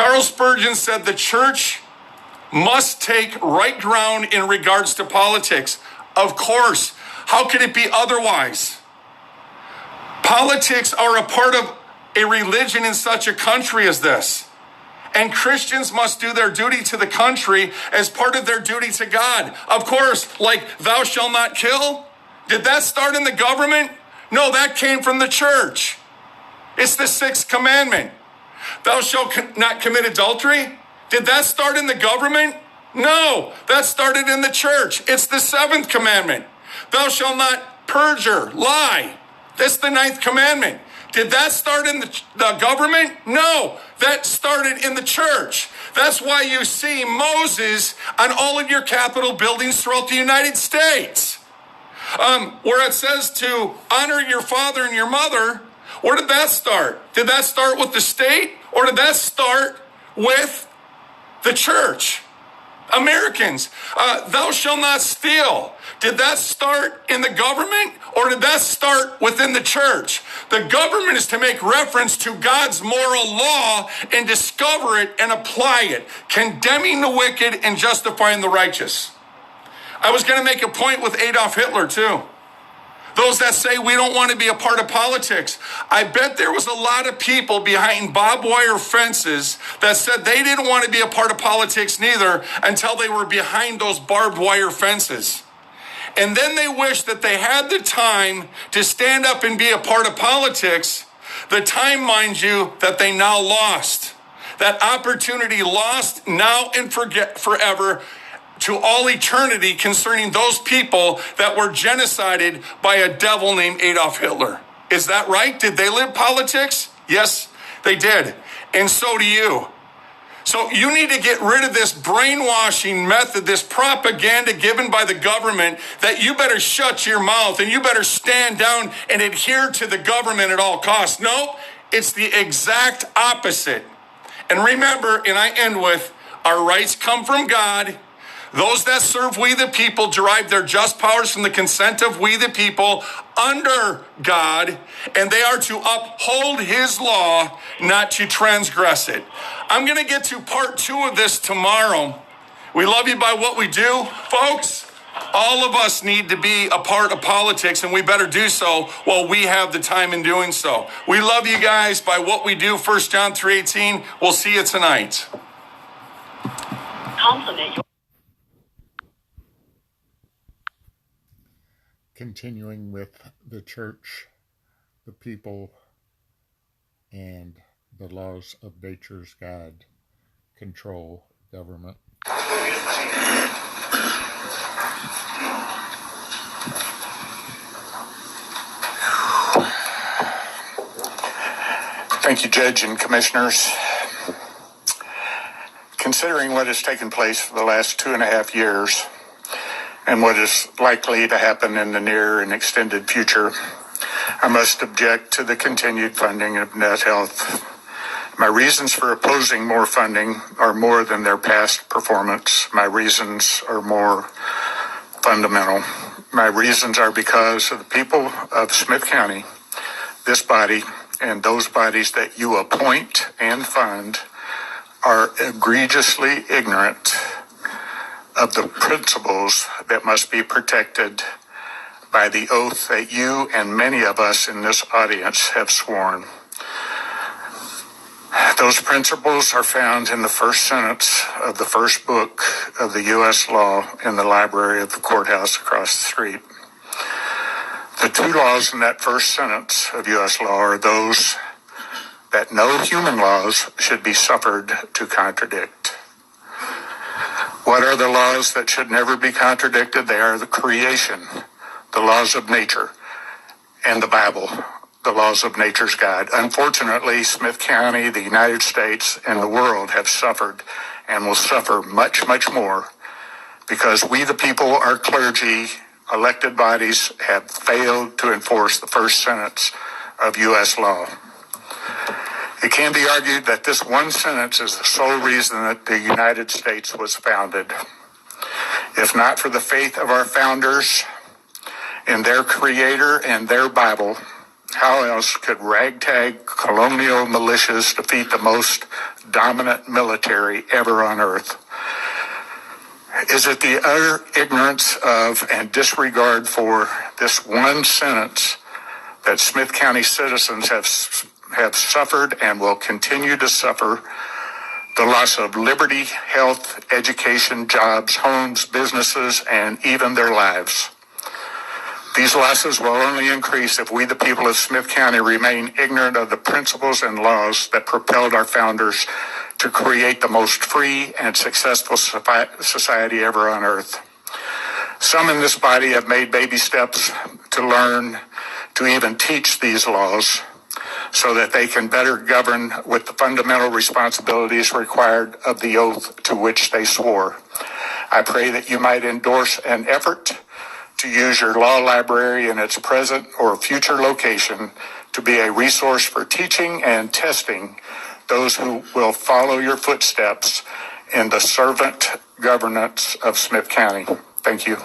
Charles Spurgeon said the church must take right ground in regards to politics. Of course, how could it be otherwise? Politics are a part of a religion in such a country as this. And Christians must do their duty to the country as part of their duty to God. Of course, like thou shalt not kill. Did that start in the government? No, that came from the church. It's the 6th commandment. Thou shalt not commit adultery. Did that start in the government? No, that started in the church. It's the 7th commandment. Thou shalt not perjure, lie. That's the 9th commandment. Did that start in the government? No, that started in the church. That's why you see Moses on all of your Capitol buildings throughout the United States. Where it says to honor your father and your mother, where did that start? Did that start with the state, or did that start with the church? Americans, thou shalt not steal. Did that start in the government, or did that start within the church? The government is to make reference to God's moral law and discover it and apply it, condemning the wicked and justifying the righteous. I was going to make a point with Adolf Hitler too. Those that say we don't want to be a part of politics. I bet there was a lot of people behind barbed wire fences that said they didn't want to be a part of politics neither until they were behind those barbed wire fences. And then they wished that they had the time to stand up and be a part of politics. The time, mind you, that they now lost. That opportunity lost now and forever to all eternity concerning those people that were genocided by a devil named Adolf Hitler. Is that right? Did they live politics? Yes, they did. And so do you. So you need to get rid of this brainwashing method, this propaganda given by the government that you better shut your mouth and you better stand down and adhere to the government at all costs. No, it's the exact opposite. And remember, and I end with, our rights come from God. Those that serve we the people derive their just powers from the consent of we the people under God, and they are to uphold his law, not to transgress it. I'm going to get to part 2 of this tomorrow. We love you by what we do. Folks, all of us need to be a part of politics, and we better do so while we have the time in doing so. We love you guys by what we do. 1 John 3:18. We'll see you tonight. Compliment your Continuing with the church, the people, and the laws of nature's God control government. Thank you, Judge and Commissioners. Considering what has taken place for the last 2.5 years, and what is likely to happen in the near and extended future, I must object to the continued funding of Net Health. My reasons for opposing more funding are more than their past performance. My reasons are more fundamental. My reasons are because of the people of Smith County, this body, and those bodies that you appoint and fund are egregiously ignorant of the principles that must be protected by the oath that you and many of us in this audience have sworn. Those principles are found in the first sentence of the first book of the U.S. law in the library of the courthouse across the street. The 2 laws in that first sentence of U.S. law are those that no human laws should be suffered to contradict. What are the laws that should never be contradicted? They are the creation, the laws of nature, and the Bible, the laws of nature's God. Unfortunately, Smith County, the United States, and the world have suffered and will suffer much, much more because we, the people, our clergy, elected bodies, have failed to enforce the first sentence of U.S. law. It can be argued that this one sentence is the sole reason that the United States was founded. If not for the faith of our founders in their Creator and their Bible, How else could ragtag colonial militias defeat the most dominant military ever on earth? Is it the utter ignorance of and disregard for this one sentence that Smith County citizens have suffered and will continue to suffer the loss of liberty, health, education, jobs, homes, businesses, and even their lives? These losses will only increase if we, the people of Smith County, remain ignorant of the principles and laws that propelled our founders to create the most free and successful society ever on earth. Some in this body have made baby steps to learn to even teach these laws so that they can better govern with the fundamental responsibilities required of the oath to which they swore. I pray that you might endorse an effort to use your law library in its present or future location to be a resource for teaching and testing those who will follow your footsteps in the servant governance of Smith County. Thank you.